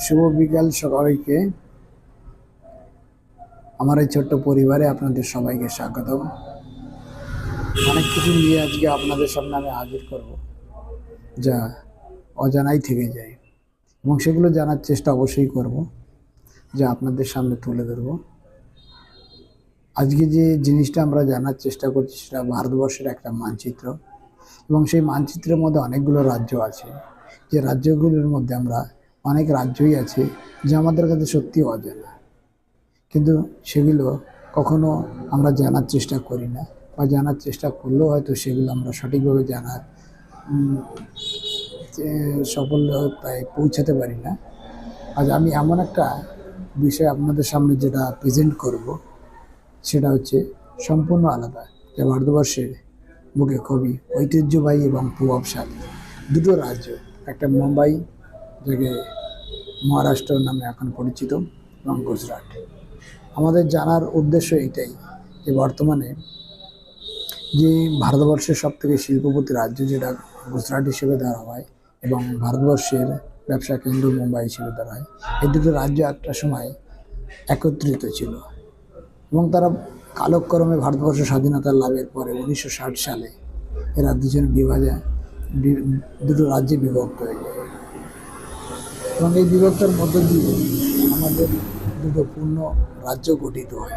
শুভ বিকাল সবাইকে। আমার এই ছোট্ট পরিবারে আপনাদের সবাইকে স্বাগতম। অনেক কিছু নিয়ে আজকে আপনাদের সামনে আমি হাজির করব, যা অজানাই থেকে যায়, এবং সেগুলো জানার চেষ্টা অবশ্যই করব, যা আপনাদের সামনে তুলে ধরব। আজকে যে জিনিসটা আমরা জানার চেষ্টা করছি সেটা ভারতবর্ষের একটা মানচিত্র, এবং সেই মানচিত্রের মধ্যে অনেকগুলো রাজ্য আছে। যে রাজ্যগুলোর মধ্যে আমরা অনেক রাজ্যই আছে যা আমাদের কাছে সত্যি অজানা, কিন্তু সেগুলো কখনো আমরা জানার চেষ্টা করি না, বা জানার চেষ্টা করলেও হয়তো সেগুলো আমরা সঠিকভাবে জানার সফলতায় পৌঁছাতে পারি না। আজ আমি এমন একটা বিষয় আপনাদের সামনে যেটা প্রেজেন্ট করব, সেটা হচ্ছে সম্পূর্ণ আলাদা, যা ভারতবর্ষের বুকে খুবই ঐতিহ্যবাহী এবং প্রভাবশালী দুটো রাজ্য। একটা মুম্বাই, যাকে মহারাষ্ট্র নামে এখন পরিচিত, এবং গুজরাট। আমাদের জানার উদ্দেশ্য এটাই যে বর্তমানে যে ভারতবর্ষের সবথেকে শিল্পপতি রাজ্য যেটা গুজরাট হিসেবে ধরা হয়, এবং ভারতবর্ষের ব্যবসা কেন্দ্র মুম্বাই হিসেবে ধরা হয়, এই দুটো রাজ্য একটা সময় একত্রিত ছিল, এবং তারা কালক্রমে ভারতবর্ষ স্বাধীনতা লাভের পরে 1960 সালে এরা দুটো রাজ্যে বিভক্ত হয়ে যায়, এবং এই বিভক্তের মধ্য দিয়ে আমাদের দুটো পূর্ণ রাজ্য গঠিত হয়।